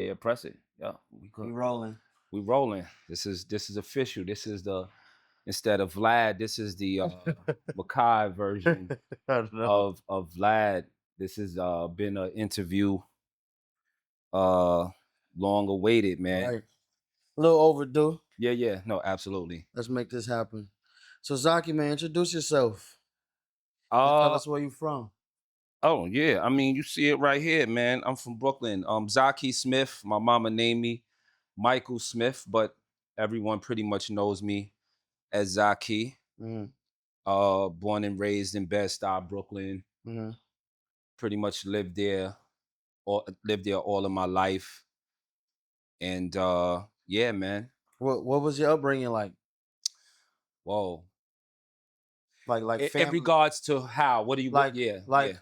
Yeah, press it. Yeah, we We good. rolling. We rolling. This is official. This is the instead of Vlad, this is the Makai version I don't know. of Vlad. This has been an interview uh long awaited, man. Right. A little overdue. Yeah, yeah. No, absolutely. Let's make this happen. So Zaki, man, introduce yourself and tell Uh us where you from. oh yeah. I mean, you see it right here, man. I'm from Brooklyn. Zaki Smith. My mama named me Michael Smith, but everyone pretty much knows me as Zaki. Mm-hmm. Born and raised in Bed-Stuy, Brooklyn. Mm-hmm. Pretty much lived there all of my life. And yeah, man. What was your upbringing like? Whoa. Like In family, regards to how, what do you what like yeah, like yeah.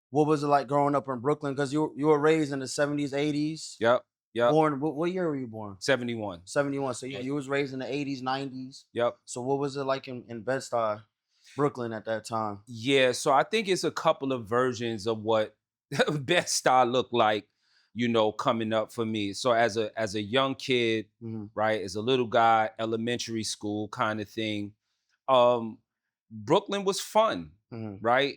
what was it like growing up in Brooklyn? Because you were raised in the 70s, 80s. Yep, yep. Born what year were you born? 71. 71. So Yeah. you was raised in the 80s, 90s. Yep. So what was it like in Bed-Stuy, Brooklyn at that time? Yeah, so I think it's a couple of versions of what best style looked like, coming up for me. So as a young kid, Mm-hmm. right, as a little guy, elementary school kind of thing, um, Brooklyn was fun, Mm-hmm. right?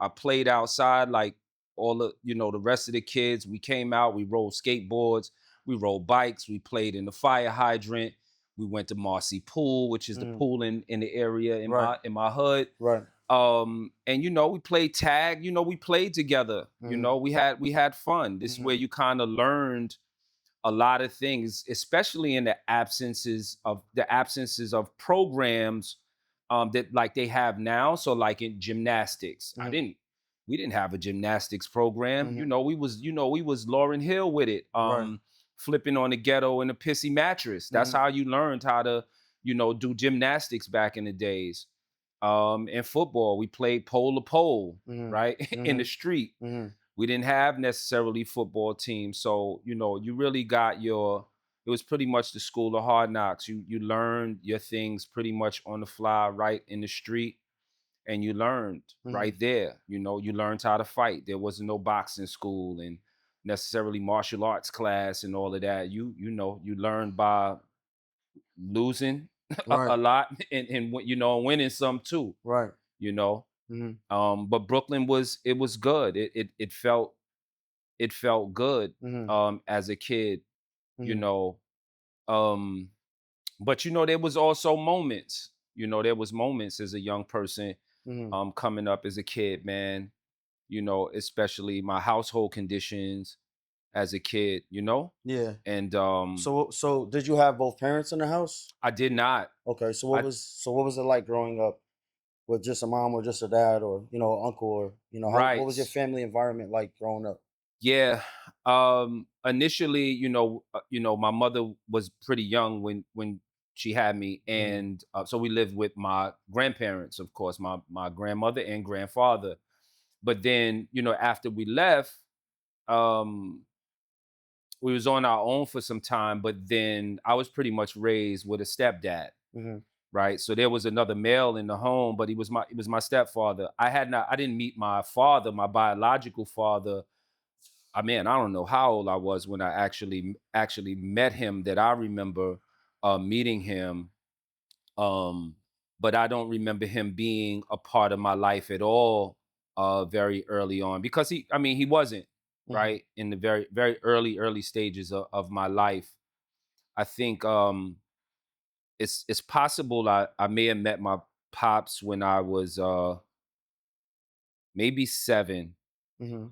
I played outside like the rest of the kids. We came out, we rode skateboards, we rode bikes, we played in the fire hydrant. We went to Marcy Pool, which is the Mm-hmm. pool in the area in Right. my hood. Right. And we played tag, we played together. Mm-hmm. We had fun. This is where Mm-hmm. you kind of learned a lot of things, especially in the absences of programs that like they have now. So like in gymnastics, Mm-hmm. we didn't have a gymnastics program. Mm-hmm. We was Lauryn Hill with it, Right. flipping on the ghetto in a pissy mattress. That's Mm-hmm. how you learned how to, do gymnastics back in the days. In football, we played pole to pole, Mm-hmm. right? In Mm-hmm. the street. Mm-hmm. We didn't have necessarily football teams. So, you really got it was pretty much the school of hard knocks. You learned your things pretty much on the fly, right in the street. And you learned Mm-hmm. right there. You learned how to fight. There wasn't no boxing school and necessarily martial arts class and all of that. You learned by losing a Right. lot and winning some too, Right. you know. Mm-hmm. But Brooklyn was good. It felt good Mm-hmm. as a kid, you Mm-hmm. know. Um but there was also moments, there was moments as a young person Mm-hmm. coming up as a kid, man, especially my household conditions as a kid, Yeah. and So did you have both parents in the house? I did not. Okay. So I what was it like growing up with just a mom or just a dad or uncle or how what Right. was your family environment like growing up? Yeah. Initially, my mother was pretty young when she had me, Mm-hmm. and so we lived with my grandparents, of course, my grandmother and grandfather. But then, after we left, um, we was on our own for some time. But then I was pretty much raised with a stepdad, Mm-hmm. right? So there was another male in the home, but he was my stepfather. I didn't meet my father, my biological father. I don't know how old I was when I actually met him. That I remember meeting him, um, but I don't remember him being a part of my life at all very early on because he wasn't Mm-hmm. right in the very very early stages of my life. I think it's possible I may have met my pops when I was maybe 7. Mm-hmm.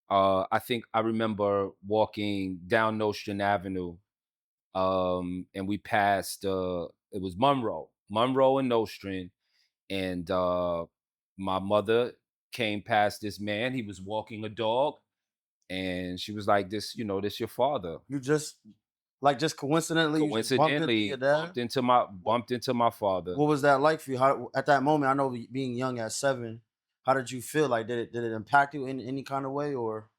I think I remember walking down Nostrand Avenue, and we passed. It was Monroe and Nostrand, and my mother came past this man. He was walking a dog, and she was like, "This your father." You just just coincidentally you just bumped into your Coincidentally, dad? bumped into my father. What was that like for you? How at that moment? I know being young at 7, how did you feel? Like did it impact you in any kind of way, or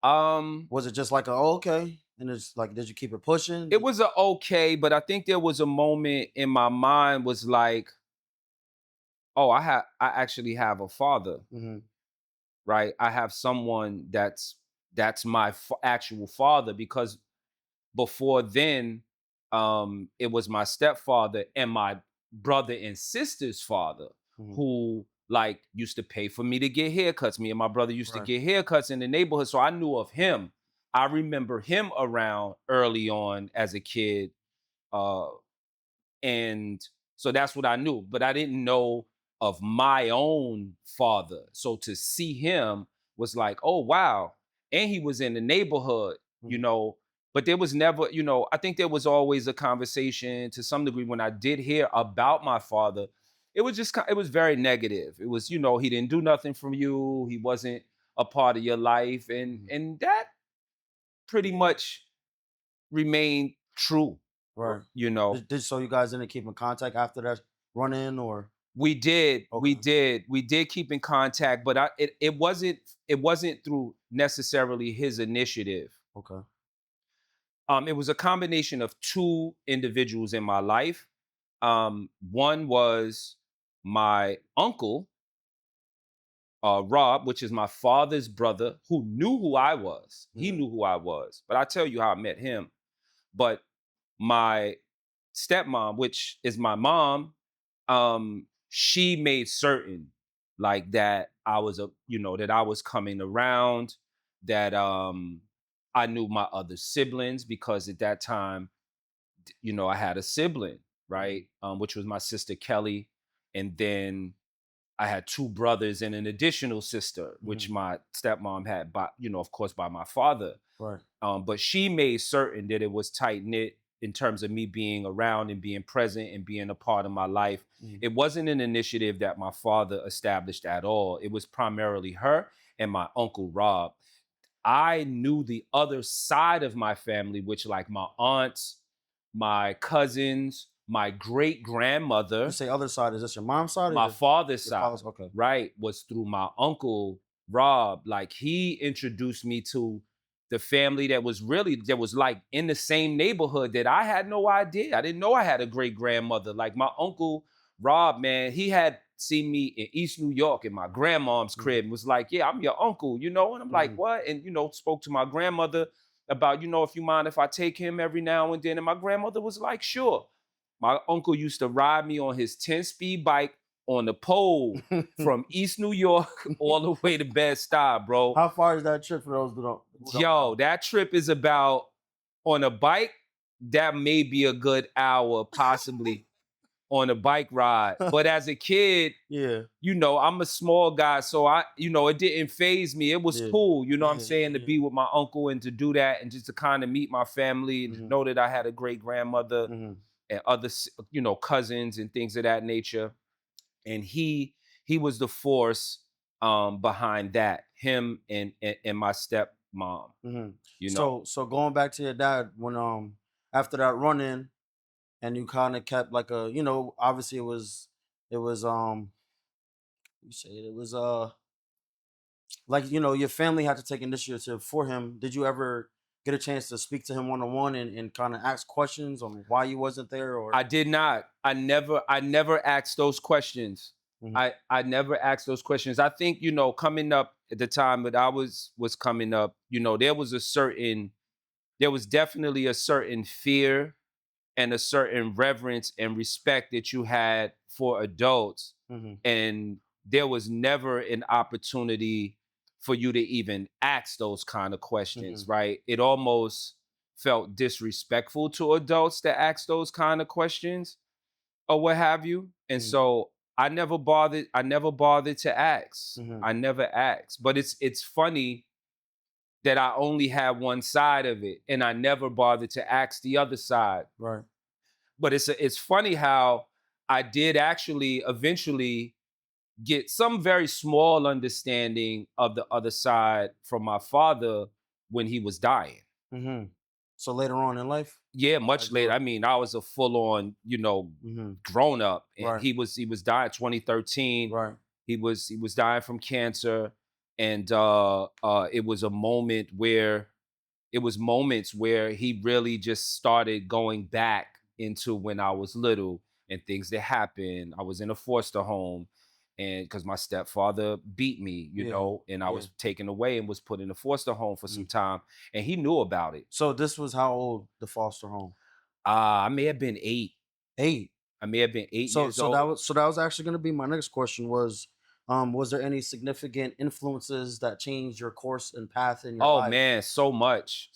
Um, was it just like oh okay, and it's like did you keep it pushing? it was a okay, but I think there was a moment in my mind was like, "Oh, I actually have a father." Mm-hmm. Right? I have someone that's that's my actual father, because before then, it was my stepfather and my brother and sister's father Mhm. who like used to pay for me to get haircuts. Me and my brother used to Right. get haircuts in the neighborhood, so I knew of him. I remember him around early on as a kid, uh, and so that's what I knew. But I didn't know of my own father. So to see him was like, oh wow. And he was in the neighborhood, you Mhm. know. But there was never, I think there was always a conversation to some degree when I did hear about my father. It was just, it was very negative. It was, he didn't do nothing from you. He wasn't a part of your life. And Mhm. and that pretty much remained true, Right. you know. So you guys didn't keep in contact after that run in, or We did, we okay. did, we did keep in contact, but it wasn't through necessarily his initiative. Okay. It was a combination of two individuals in my life. One was my uncle, Rob, which is my father's brother, who knew who I was. He Mhm. knew who I was, but I tell you how I met him. But my stepmom, which is my mom, she made certain like that I was that I was coming around, that I knew my other siblings, because at that time, I had a sibling, right? Mhm. Which was my sister Kelly, and then I had two brothers and an additional sister, which Mhm. my stepmom had by, of course, by my father. Right. But she made certain that it was tight knit in terms of me being around and being present and being a part of my life. Mhm. It wasn't an initiative that my father established at all. It was primarily her and my uncle Rob. I knew the other side of my family, which like my aunts, my cousins, my great You grandmother, say other side, is this your mom's side or my father's your side, father's? Okay. right, was through my uncle Rob. Like he introduced me to the family that was like in the same neighborhood that I had no idea. I didn't know I had a great grandmother. Like my uncle Rob, man, he had seen me in East New York in my grandmom's Mhm. crib and was like, "Yeah, I'm your uncle," And I'm like, Mhm. "What?" And spoke to my grandmother about, if you mind if I take him every now and then. And my grandmother was like, "Sure." My uncle used to ride me on his 10-speed bike on the pole from East New York all the way to Bed-Stuy, bro. How far is that trip for those who don't Yo, know? that trip is about, on a bike, that may be a good hour, possibly, on a bike ride. But as a kid, Yeah. I'm a small guy, so it didn't phase me. It was Yeah. cool, what I'm Yeah. saying, to Yeah. be with my uncle and to do that and just to kind of meet my family and to Mhm. know that I had a great grandmother Mhm. and other, cousins and things of that nature. And he was the force behind that. Him and my stepmom. Mhm. You know, So going back to your dad, when after that run in, and you kind of kept like a, obviously it was you say it was like, your family had to take initiative for him. Did you ever get a chance to speak to him one on one and kind of ask questions on why he wasn't there, or? I did not. I never asked those questions. Mhm. I never asked those questions. I think, coming up at the time that I was coming up, there was definitely a certain fear and a certain reverence and respect that you had for adults. Mhm. And there was never an opportunity for you to even ask those kind of questions, Mhm. right? It almost felt disrespectful to adults to ask those kind of questions or what have you. And Mhm. so I never bothered to ask. Mhm. I never asked. But it's funny that I only had one side of it and I never bothered to ask the other side. Right. But it's funny how I did actually eventually get some very small understanding of the other side from my father when he was dying. Mhm. So later on in life, Yeah, much as you later. were. I mean, I was a full on, Mhm. grown up, and Right. he was dying 2013. Right. He was dying from cancer, and it was moments where he really just started going back into when I was little and things that happened. I was in a foster home, and because my stepfather beat me, Yeah. and I Yeah. was taken away and was put in a foster home for some Mm. time, and he knew about it. So this was how old, the foster home? I may have been 8. 8. I may have been 8 So years so that old. was so that was actually gonna be my next question was there any significant influences that changed your course and path in your Oh life? man, so much,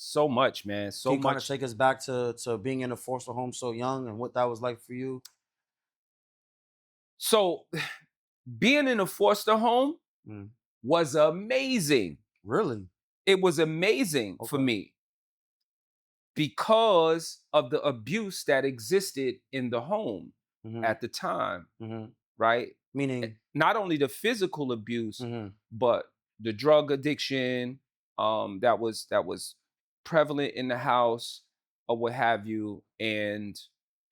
man, Can so you kind of much. take us back to being in a foster home so young and what that was like for you? So being in a foster home Mm. was amazing. Really? It was amazing for Okay. me because of the abuse that existed in the home Hmm. at the time, Hmm. right? Meaning. Not only the physical abuse, Hmm. but the drug addiction that was prevalent in the house or what have you. And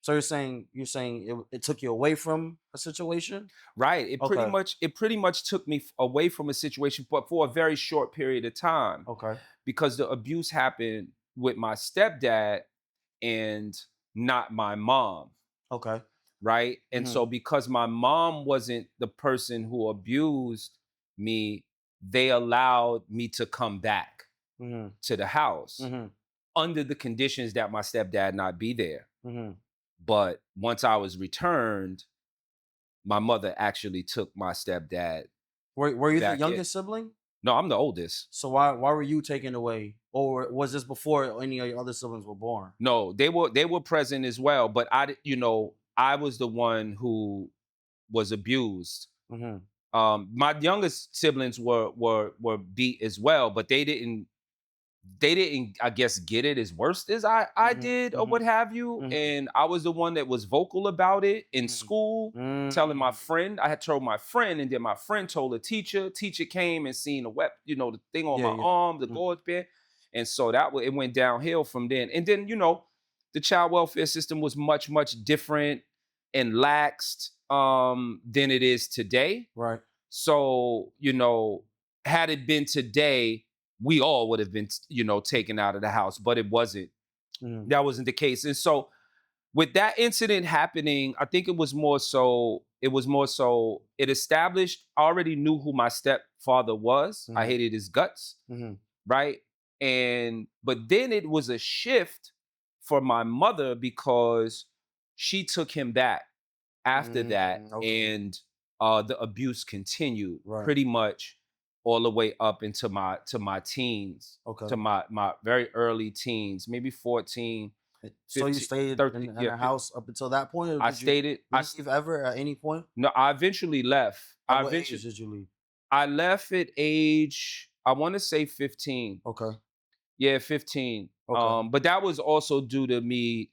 So you're saying it took you away from a situation? right, Okay. it pretty much took me away from a situation, but for a very short period of time, Okay. because the abuse happened with my stepdad and not my mom, Okay. right? And Hmm. so because my mom wasn't the person who abused me, they allowed me to come back Hmm. to the house Hmm. under the conditions that my stepdad not be there. Hmm. But once I was returned, my mother actually took my stepdad Were you the back in. youngest sibling? No, I'm the oldest. So why were you taken away, or was this before any of your other siblings were born? No, they were present as well, but I was the one who was abused. Hmm. My youngest siblings were beat as well, but they didn't, I guess, get it as worse as I Hmm. did or Hmm. what have you. Hmm. And I was the one that was vocal about it in Hmm. school, telling my Mm. friend. I had told my friend, and then my friend told a teacher. Teacher came and seen the the thing on Yeah. my Yeah. arm, the Mhm. gauze pen, and so it went downhill from then. And then the child welfare system was much different and laxed than it is today. Right. So, had it been today, we all would have been, taken out of the house, but it wasn't. Mhm. That wasn't the case. And so, with that incident happening, I think it established, I already knew who my stepfather was. I Mhm. hated his guts, Mhm. right? But then it was a shift for my mother because she took him back after that, Okay. and the abuse continued Right. pretty much all the way up into my teens, Okay. to my very early teens, maybe 14, So you 15, stayed 13. in Yeah, a house up until that point, or I did you stayed it. leave ever at any point? No, I eventually left. At what age did you leave? I left at age, I want to say 15. Okay. Yeah, 15. Okay. But that was also due to me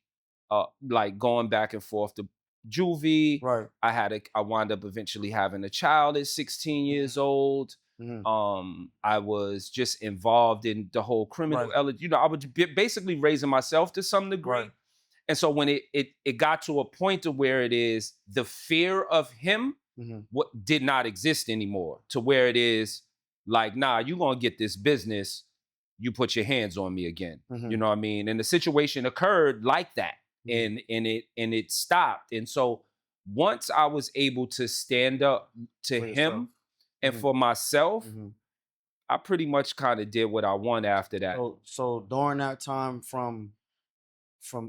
like going back and forth to juvie. Right. I wound up eventually having a child at 16 Mhm. years old. Mhm. I was just involved in the whole criminal Right. element. I was basically raising myself to some degree. Right. And so when it got to a point to where it is the fear of him Mhm. what did not exist anymore, to where it is like, nah, you gonna get this business, you put your hands on me again. You Mhm. know what I mean? And the situation occurred like that. Mhm. And it stopped. And so once I was able to stand up to For yourself. him and Mhm. for myself, Mhm. I pretty much kind of did what I want after that. So during that time from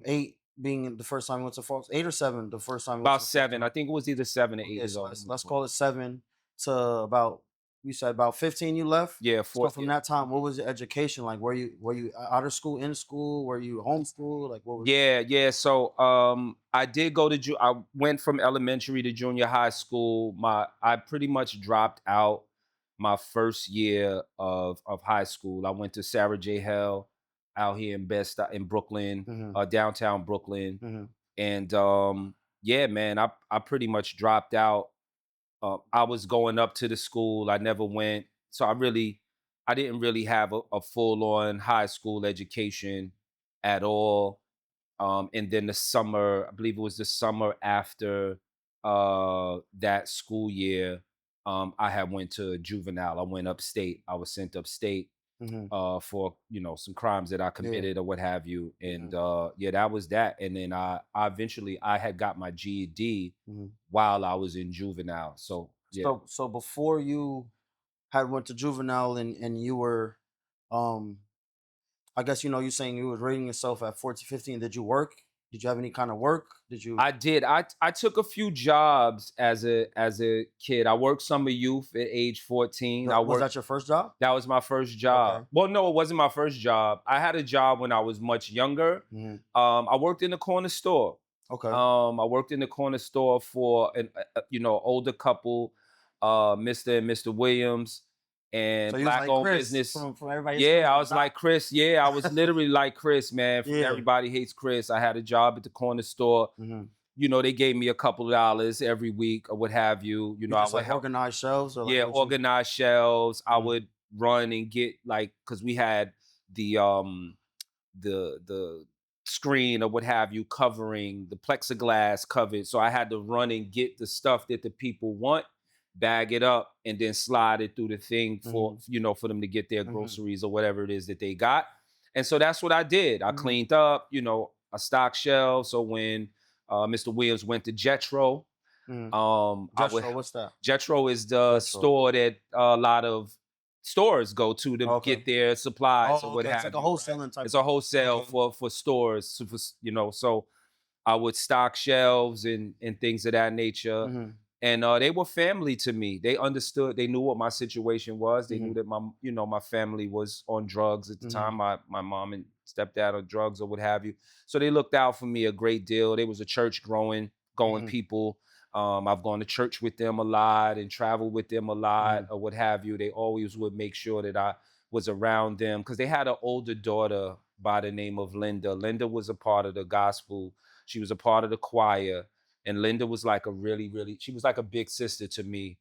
8 being the first time you went to Fox, 8 or 7 the first time you went About to the foster 7. I home? think it was either 7 or 8 Okay, years so old. let's call it 7 to about, you said about 15 you left? Yeah, So four. from that time, what was your education like? Were you out of school, in school? Were you homeschooled? Like what was. Yeah. So I did go to I went from elementary to junior high school. I pretty much dropped out my first year of high school. I went to Sarah J. Hell out here in Brooklyn, Mhm. downtown Brooklyn. Mhm. And yeah, man, I pretty much dropped out. I was going up to the school. I never went. So I didn't really have a full on high school education at all. And then the summer, I believe it was the summer after that school year, I had went to juvenile. I went upstate. I was sent upstate Mhm. for some crimes that I Yeah. committed or what have you. And Mhm. yeah, that was that. And then I eventually I had got my GED Mhm. while I was in juvenile. So Yeah. So before you had went to juvenile and you were, um, I guess you saying you was rating yourself at 14, 15. Did you work? Did you have any kind of work? Did you? I did. I took a few jobs as a kid. I worked summer youth at age 14. I Was worked that your first job? That was my first job. Okay. Well, no, it wasn't my first job. I had a job when I was much younger. Hmm. I worked in the corner store. Okay. I worked in the corner store for an older couple, Mr. and Mr. Williams, So and you was black like owned Chris business. from Everybody Hates Chris Yeah, I on the was like Chris. Yeah, I was literally like Chris, man, from Yeah. Everybody Hates Chris. I had a job at the corner store. Hmm. They gave me a couple of dollars every week or what have you. You I just would like help. organize shelves or like Yeah, what you? organized shelves. I Mhm. would run and get like because we had the the screen or what have you covering the plexiglass covered. So I had to run and get the stuff that the people want, bag it up, and then slide it through the thing for Mhm. for them to get their Mhm. groceries or whatever it is that they got. And so that's what I did. I Mhm. cleaned up, a stock shelf. So when Mr. Williams went to Jetro, Mhm. I would Jetro, what's that? Jetro is the Jetro. store that a lot of stores go to Okay. get their supplies or Oh, what okay. It's like have a you, right? wholesaling type It's a of. wholesale Okay. for stores, so I would stock shelves and things of that nature. Mhm. And they were family to me. They understood, they knew what my situation was. They knew Mhm. that my family was on drugs at the Mhm. time. My mom and stepdad on drugs or what have you. So they looked out for me a great deal. They was a church going Mhm. people. I've gone to church with them a lot and traveled with them a lot Mhm. or what have you. They always would make sure that I was around them because they had an older daughter by the name of Linda. Linda was a part of the gospel. She was a part of the choir. And Linda was like a really, really, she was like a big sister to me.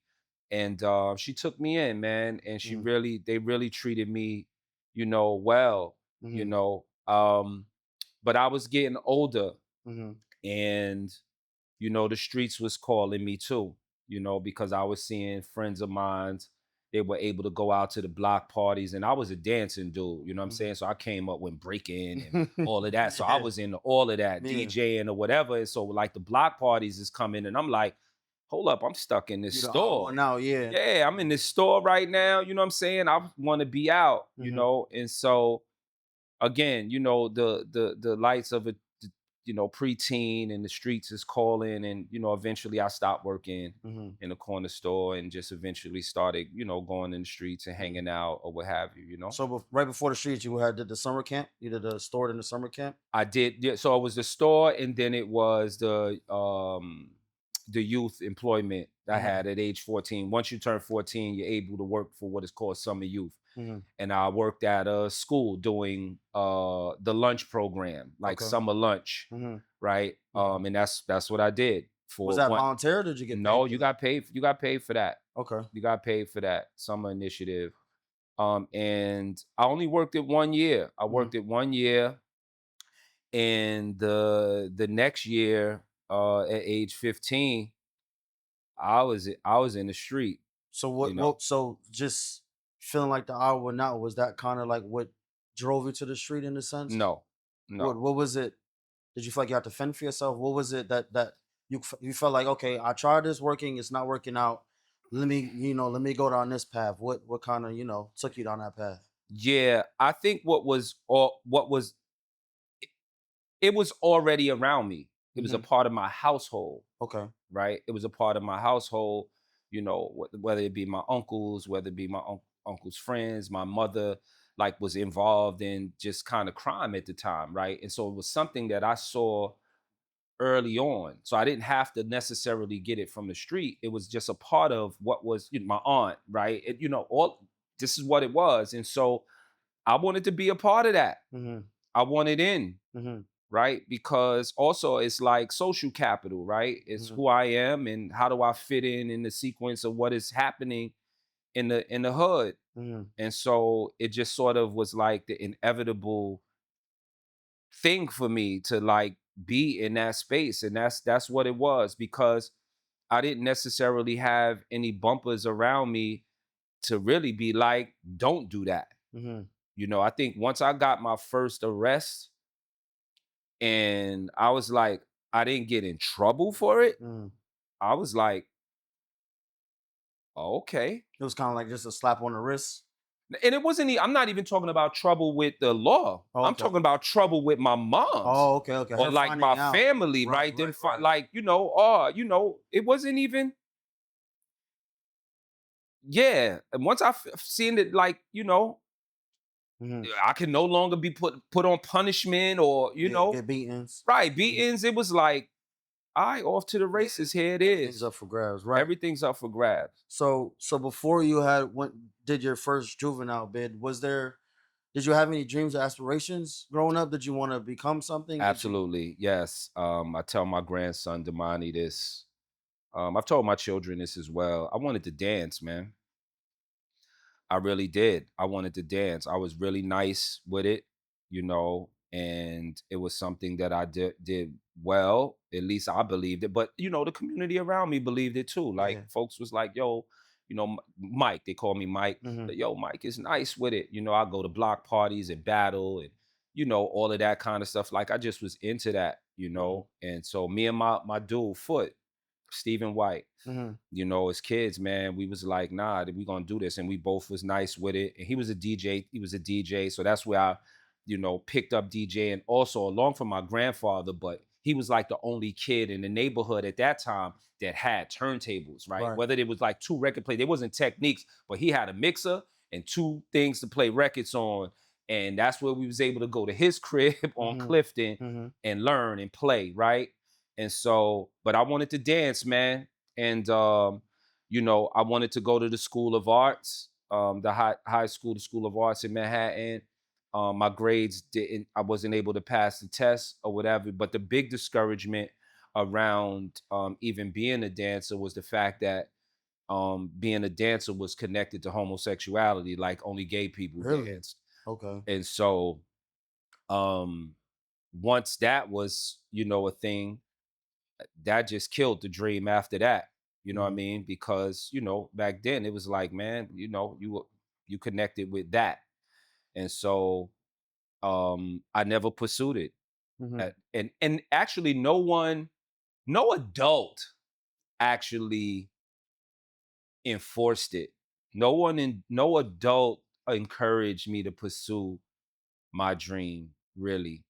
And she took me in, man. And Mhm. they really treated me, well, you Mhm. know. Um, but I was getting older Mhm. and the streets was calling me too, because I was seeing friends of mine. They were able to go out to the block parties, and I was a dancing dude, you know what I'm saying? Mhm. So I came up with breaking and all of that. So I Yeah. was into all of that, Yeah. DJing or whatever. And so, like, the block parties is coming, and I'm like, hold up, I'm stuck in this You the odd store. one out, yeah. Yeah, I'm in this store right now, you know what I'm saying? I want to be out, Mhm. and so again, the lights of a preteen and the streets is calling, and eventually I stopped working Mhm. in the corner store and just eventually started, going in the streets and Mhm. hanging out or what have you. So right before the streets, you did the summer camp. You did the store in the summer camp. I did, yeah. So it was the store, and then it was the youth employment I Mhm. had at age 14. Once you turn 14, you're able to work for what is called summer youth. Mhm. And I worked at a school doing the lunch program, like Okay. summer lunch, Mhm. right? Mhm. And that's what I did Was for that one. volunteer? Or did you get paid No, for you that? got paid. You got paid for that. Okay. You got paid for that summer initiative. And I only worked it 1 year. I Mhm. worked it 1 year, and the next year, at age 15, I was in the street. So You what? know, What? So just feeling like the hour went out. Was that kind of like what drove you to the street in a sense? no, no. What was it? Did you feel like you had to fend for yourself? What was it that you felt like, okay, I tried this working, it's not working out. Let me go down this path. What kind of took you down that path? Yeah, I think what was it was already around me. It was a Hmm. part of my household, Okay. right? It was a part of my household, whether it be my uncles, whether it be my uncle's friends, my mother, like, was involved in just kind of crime at the time, right? And so it was something that I saw early on. So I didn't have to necessarily get it from the street. It was just a part of what was, my aunt, right? All this is what it was. And so I wanted to be a part of that. Hmm. I wanted in, Hmm. right? Because also it's like social capital, right? It's Hmm. who I am and how do I fit in the sequence of what is happening in the hood. Hmm. And so it just sort of was like the inevitable thing for me to, like, be in that space, and that's what it was, because I didn't necessarily have any bumpers around me to really be like, don't do that. Hmm. I think once I got my first arrest and I was like, I didn't get in trouble for it. Hmm. I was like, Okay. It was kind of like just a slap on the wrist. And it wasn't. I'm not even talking about trouble with the law. Oh, I'm okay. talking about trouble with my mom's Oh, okay, okay. or Her like finding my out. family, Right, right? Then, right, right. like it wasn't even. Yeah, and once I've seen it, like Hmm. I can no longer be put on punishment or Yeah, get beatings. right Mhm. beatings. It was like, all right, off to the Yeah, races. Here it everything's is. up for grabs, right? Everything's up for grabs. So before you had went did your first juvenile bid, did you have any dreams or aspirations growing up? Did you want to become something? Did you? Absolutely, yes. I tell my grandson Damani this. I've told my children this as well. I wanted to dance, man. I really did. I wanted to dance. I was really nice with it, and it was something that I did well. At least I believed it. But the community around me believed it too. Like Yeah. folks was like, "Yo, Mike." They call me Mike. Hmm. Like, yo, Mike is nice with it. I go to block parties and battle and all of that kind of stuff. Like I just was into that, Hmm. And so me and my dude Foot, Stephen White, Hmm. as kids, man, we was like, nah, we gonna do this. And we both was nice with it. And he was a DJ. He was a DJ. So that's where I, picked up DJ and also along from my grandfather, but he was like the only kid in the neighborhood at that time that had turntables, right? Right. Whether it was like two record players, there wasn't techniques, but he had a mixer and two things to play records on. And that's where we was able to go to his crib on Hmm. Clifton Hmm. and learn and play, right? And so, but I wanted to dance, man. And I wanted to go to the School of Arts, the high school, the School of Arts in Manhattan. My grades didn't, I wasn't able to pass the test or whatever. But the big discouragement around even being a dancer was the fact that being a dancer was connected to homosexuality, like only gay people Really? danced. Okay. And so um once that was, a thing, that just killed the dream after that. You know what I Hmm. mean? Because, back then it was like, man, you connected with that. And so I never pursued it. Hmm. And actually no adult actually enforced it. No adult encouraged me to pursue my dream, really.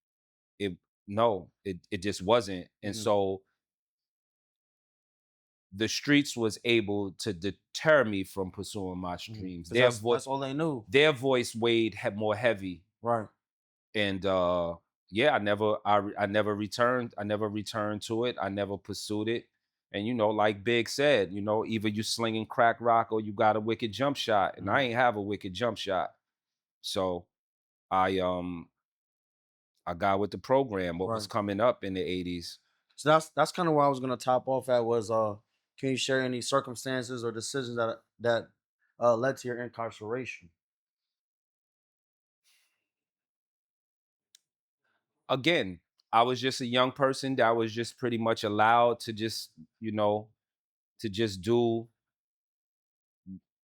It no, it just wasn't. And Hmm. so the streets was able to deter me from pursuing my dreams. Because that's all they knew. Their voice weighed more heavy, Right. and yeah, I never returned. I never returned to it. I never pursued it. And like Big said, either you slinging crack rock or you got a wicked jump shot, and I Mhm. ain't have a wicked jump shot. So I got with the program. What was Right. coming up in the '80s? So that's kind of where I was gonna top off at was can you share any circumstances or decisions that led to your incarceration? Again, I was just a young person that was just pretty much allowed to just, do,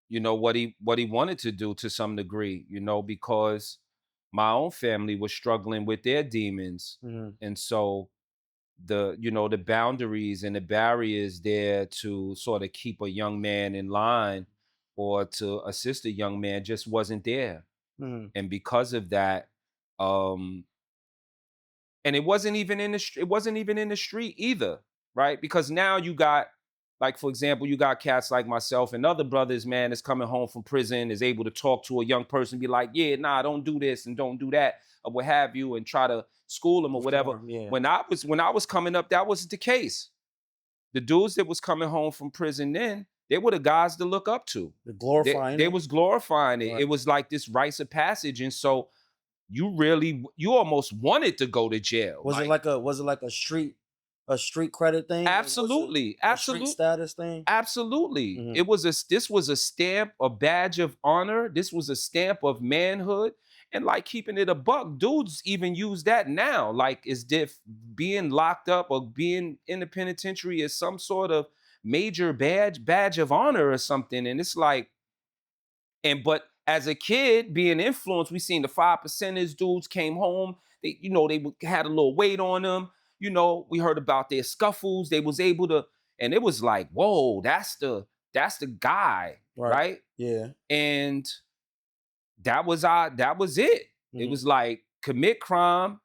what he wanted to do to some degree, because my own family was struggling with their demons. Hmm. And so the boundaries and the barriers there to sort of keep a young man in line or to assist a young man just wasn't there. Hmm. And because of that, um and it wasn't even in the street either, right? Because now you got, like, for example, you got cats like myself and other brothers, man, that's coming home from prison, is able to talk to a young person, be like, yeah, nah, don't do this and don't do that or what have you, and try to school them or whatever. Reform, yeah. When I was coming up, that wasn't the case. The dudes that was coming home from prison then, they were the guys to look up to. The they, glorifying they it. was glorifying it. Right. It was like this rites of passage. And so you almost wanted to go to jail. Like, Was it like a street credit thing? Like, was it absolutely, a street absolutely, status thing? absolutely. Hmm. This was a stamp, a badge of honor. This was a stamp of manhood. And like keeping it a buck, dudes even use that now. Like as if being locked up or being in the penitentiary is some sort of major badge of honor or something. And it's like, but as a kid being influenced, we seen the 5 percenters dudes came home. Had a little weight on them. We heard about their scuffles. They was able to, and it was like, whoa, that's the guy, Right. right? Yeah. And that was it. It Mhm. was like commit crime.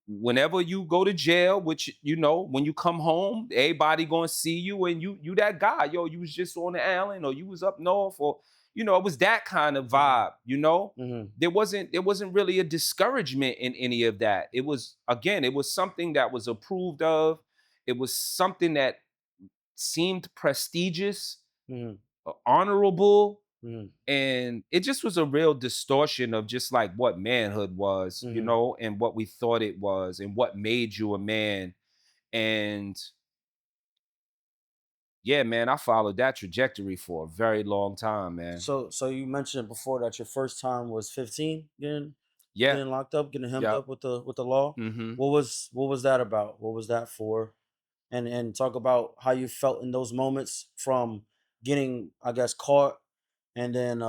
Whenever you go to jail, which when you come home, everybody gonna see you and you that guy. Yo, you was just on the island or you was up north or it was that kind of Mhm. vibe. Mhm. There wasn't really a discouragement in any of that. It was again, it was something that was approved of. It was something that seemed prestigious, Mhm. honorable, Mhm. and it just was a real distortion of just like what manhood was, Mhm. and what we thought it was and what made you a man. And yeah, man, I followed that trajectory for a very long time, man. So you mentioned before that your first time was 15 Yeah. getting locked up, getting hemmed Yep. up with the law. Hmm. What was that about? What was that for? And talk about how you felt in those moments from getting, I guess, caught, and then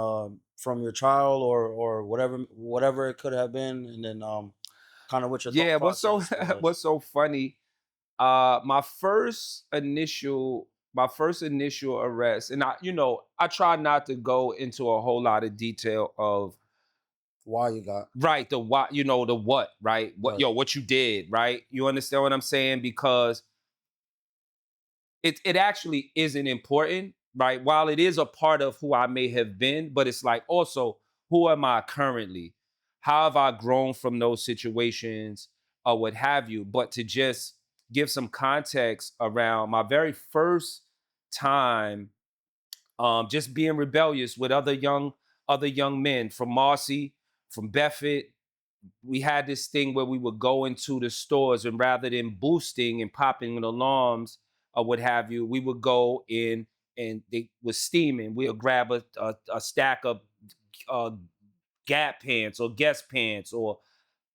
from your trial or whatever it could have been, and then kind of what your thought Yeah, process was. what's so funny, my first initial arrest, and I try not to go into a whole lot of detail of Why you got right, the why, the what, right? right. What you did, right? You understand what I'm saying? Because it actually isn't important, right? While it is a part of who I may have been, but it's like also who am I currently? How have I grown from those situations or what have you? But to just give some context around my very first time just being rebellious with other young men from Marcy, from Bedford. We had this thing where we would go into the stores and rather than boosting and popping alarms or what have you, we would go in and they was steaming. We'll grab a stack of uh, Gap pants or Guess pants or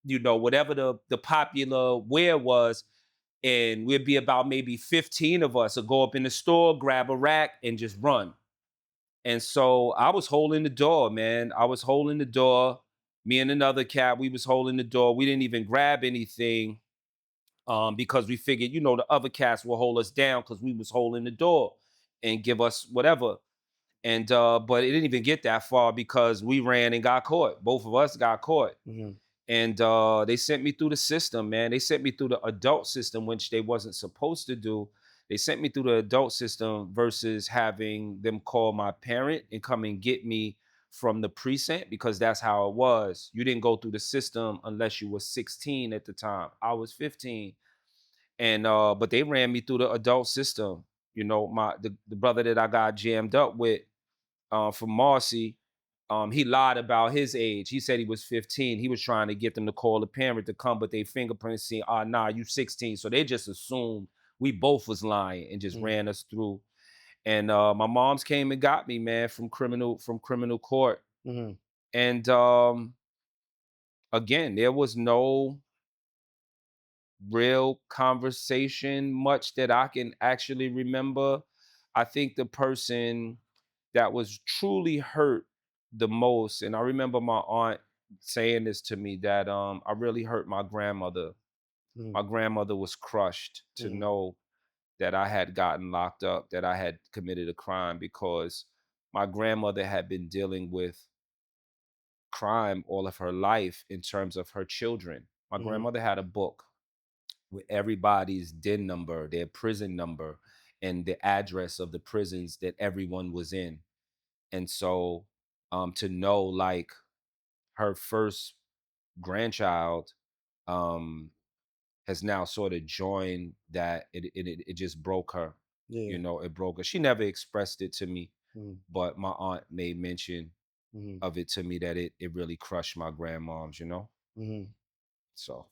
whatever the popular wear was, and we'd be about maybe 15 of us. Would go up in the store, grab a rack, and just run. And so I was holding the door, man. I was holding the door. Me and another cat, we was holding the door. We didn't even grab anything because we figured, the other cats will hold us down because we was holding the door and give us whatever. And but it didn't even get that far because we ran and got caught. Both of us got caught. Hmm. And they sent me through the system, man. They sent me through the adult system, which they wasn't supposed to do. They sent me through the adult system versus having them call my parent and come and get me from the precinct because that's how it was. You didn't go through the system unless you were 16 at the time. I was 15. And but they ran me through the adult system. The brother that I got jammed up with from Marcy, he lied about his age. He said he was 15. He was trying to get them to call the parent to come, but they fingerprints see, nah, you 16. So they just assumed we both was lying and just ran us through. And my mom's came and got me, man, from criminal court. Hmm. And again, there was no real conversation much that I can actually remember. I think the person that was truly hurt the most, and I remember my aunt saying this to me that I really hurt my grandmother. Hmm. My grandmother was crushed to Hmm. know that I had gotten locked up, that I had committed a crime because my grandmother had been dealing with crime all of her life in terms of her children. My Hmm. grandmother had a book with everybody's DIN number, their prison number, and the address of the prisons that everyone was in. And so to know like her first grandchild um has now sort of joined that it just broke her. Yeah. It broke her. She never expressed it to me, Hmm. but my aunt made mention Hmm. of it to me that it really crushed my grandmom's. Hmm. So